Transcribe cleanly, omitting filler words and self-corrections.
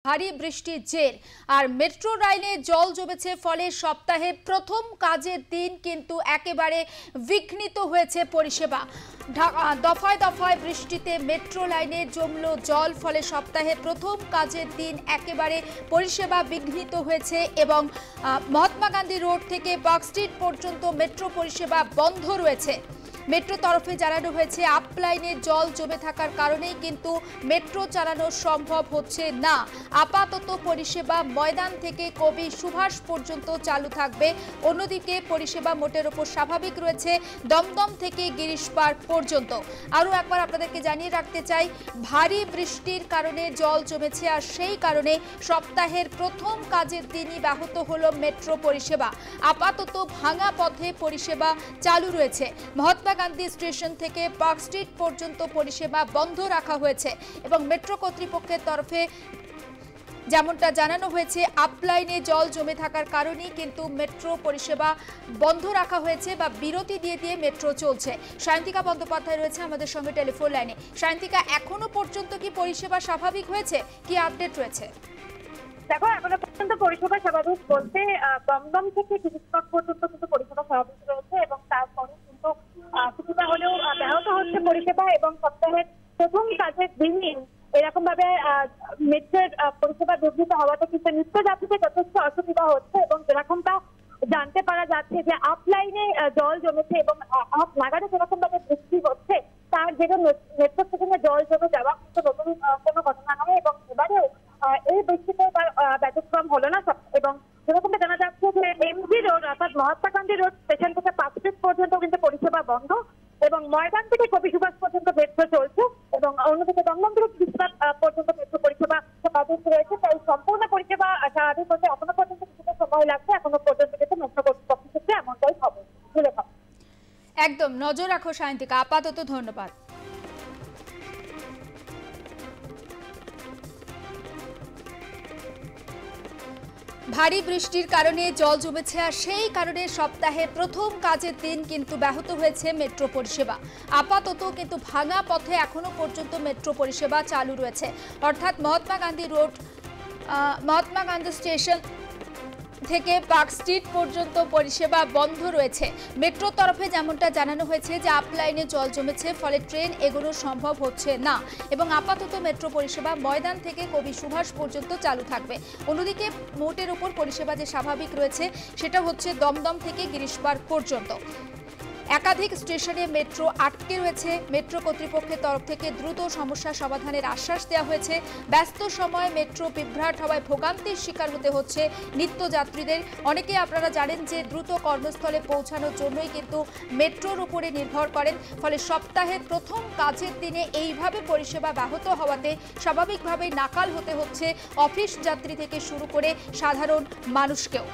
ভারী বৃষ্টির জের আর মেট্রো লাইনে জল জমেছে, ফলে সপ্তাহে প্রথম কাজের দিন কিন্তু একেবারে বিঘ্নিত হয়েছে পরিষেবা। দফায় দফায় বৃষ্টিতে মেট্রো লাইনে জমলো জল, ফলে সপ্তাহে প্রথম কাজের দিন একেবারে পরিষেবা বিঘ্নিত হয়েছে এবং মহাত্মা গান্ধী রোড থেকে পার্ক স্ট্রিট পর্যন্ত মেট্রো পরিষেবা বন্ধ রয়েছে। মেট্রো তরফে জানানো হয়েছে আপ লাইনে জল জমে থাকার কারণেই কিন্তু মেট্রো চালানো সম্ভব হচ্ছে না। আপাতত পরিষেবা ময়দান থেকে কবি সুভাষ পর্যন্ত চালু থাকবে। অন্যদিকে পরিষেবা মোটের ওপর স্বাভাবিক রয়েছে দমদম থেকে গিরিশ পার্ক পর্যন্ত। আরও একবার আপনাদেরকে জানিয়ে রাখতে চাই, ভারী বৃষ্টির কারণে জল জমেছে আর সেই কারণে সপ্তাহের প্রথম কাজের দিনই ব্যাহত হলো মেট্রো পরিষেবা। আপাতত ভাঙা পথে পরিষেবা চালু রয়েছে। মহাত্মা গান্ধী স্টেশন থেকে পার্ক স্ট্রিট পর্যন্ত পরিষেবা বন্ধ রাখা হয়েছে এবং মেট্রো কর্তৃপক্ষের তরফে যেমনটা জানানো হয়েছে আপলাইনে জল জমে থাকার কারণেই কিন্তু মেট্রো পরিষেবা বন্ধ রাখা হয়েছে বা বিরতি দিয়ে দিয়ে মেট্রো চলছে। সায়ন্তিকা বন্দ্যোপাধ্যায় রয়েছে আমাদের সঙ্গে টেলিফোন লাইনে। সায়ন্তিকা, এখনো পর্যন্ত কি পরিষেবা স্বাভাবিক হয়েছে, কি আপডেট রয়েছে? দেখো, এখনো পর্যন্ত পরিষেবা স্বাভাবিক বলতে দমদম থেকে গিরিশ পার্ক পর্যন্ত কিন্তু পরিষেবা স্বাভাবিক রয়েছে এবং তারপরে কিন্তু কিছুটা হলেও ব্যাহত হচ্ছে পরিষেবা এবং সপ্তাহের প্রথম কাজের দিনই এরকম ভাবে মেট্রোর পরিষেবা বিঘ্নিত হওয়াতে কিন্তু নিত্যযাত্রীদের যথেষ্ট অসুবিধা হচ্ছে এবং যেরকমটা জানতে পারা যাচ্ছে যে আপ লাইনে জল জমেছে এবং আপ নাগারে যেরকম ভাবে বৃষ্টি হচ্ছে তার যেটা মেট্রো স্টেশনে জল জমে যাওয়া কিন্তু নতুন কোনো ঘটনা নয় এবং এবারেও এই বৃষ্টিতে ব্যতিক্রম হলো না। এবং যেরকমটা জানা যাচ্ছে যে এমজি রোড অর্থাৎ মহাত্মা গান্ধী রোড স্টেশন থেকে পার্ক স্ট্রিট পর্যন্ত কিন্তু পরিষেবা বন্ধ এবং ময়দান থেকে কবি সুভাষ পর্যন্ত মেট্রো চলছে এবং অন্যদিকে দমদম থেকে গিরিশ পার্ক পর্যন্ত মেট্রো পরিষেবা স্বাভাবিক রয়েছে। তাই সম্পূর্ণ পরিষেবা স্বাভাবিক হতে এখনো পর্যন্ত কিছুটা সময় লাগছে। এখনো পর্যন্ত কিন্তু মেট্রো কর্তৃপক্ষের ক্ষেত্রে এমনটাই হবে। একদম নজর রাখো সায়ন্তিকা, আপাতত ধন্যবাদ। ভারী বৃষ্টির কারণে জল জমেছে আর সেই কারণে সপ্তাহে প্রথম কাজের দিন কিন্তু ব্যাহত হয়েছে মেট্রো পরিষেবা। আপাতত কিন্তু ভাঙা পথে এখনো পর্যন্ত মেট্রো পরিষেবা চালু রয়েছে, অর্থাৎ মহাত্মা গান্ধী রোড মহাত্মা গান্ধী স্টেশন থেকে পার্ক স্ট্রিট পর্যন্ত পরিষেবা বন্ধ রয়েছে। মেট্রোর তরফে যেমনটা জানানো হয়েছে যে আপ লাইনে জল জমেছে, ফলে ট্রেন এগোনো সম্ভব হচ্ছে না এবং আপাতত মেট্রো পরিষেবা ময়দান থেকে কবি সুভাষ পর্যন্ত চালু থাকবে। অন্যদিকে মোটের উপর পরিষেবা যে স্বাভাবিক রয়েছে সেটা হচ্ছে দমদম থেকে গিরিশ পার্ক পর্যন্ত। একাধিক স্টেশনে মেট্রো আটকে রয়েছে। মেট্রো কর্তৃপক্ষের তরফ থেকে দ্রুত সমস্যা সমাধানের আশ্বাস দেওয়া হয়েছে। ব্যস্ত সময় মেট্রো বিভ্রাট হওয়ায় ভোগান্তির শিকার হতে হচ্ছে নিত্যযাত্রীদের। অনেকে আপনারা জানেন যে দ্রুত কর্মস্থলে পৌঁছানোর জন্যই কিন্তু মেট্রোর উপরে নির্ভর করেন, ফলে সপ্তাহের প্রথম কাজের দিনে এইভাবে পরিষেবা ব্যাহত হওয়াতে স্বাভাবিকভাবেই নাকাল হতে হচ্ছে অফিস যাত্রী থেকে শুরু করে সাধারণ মানুষকেও।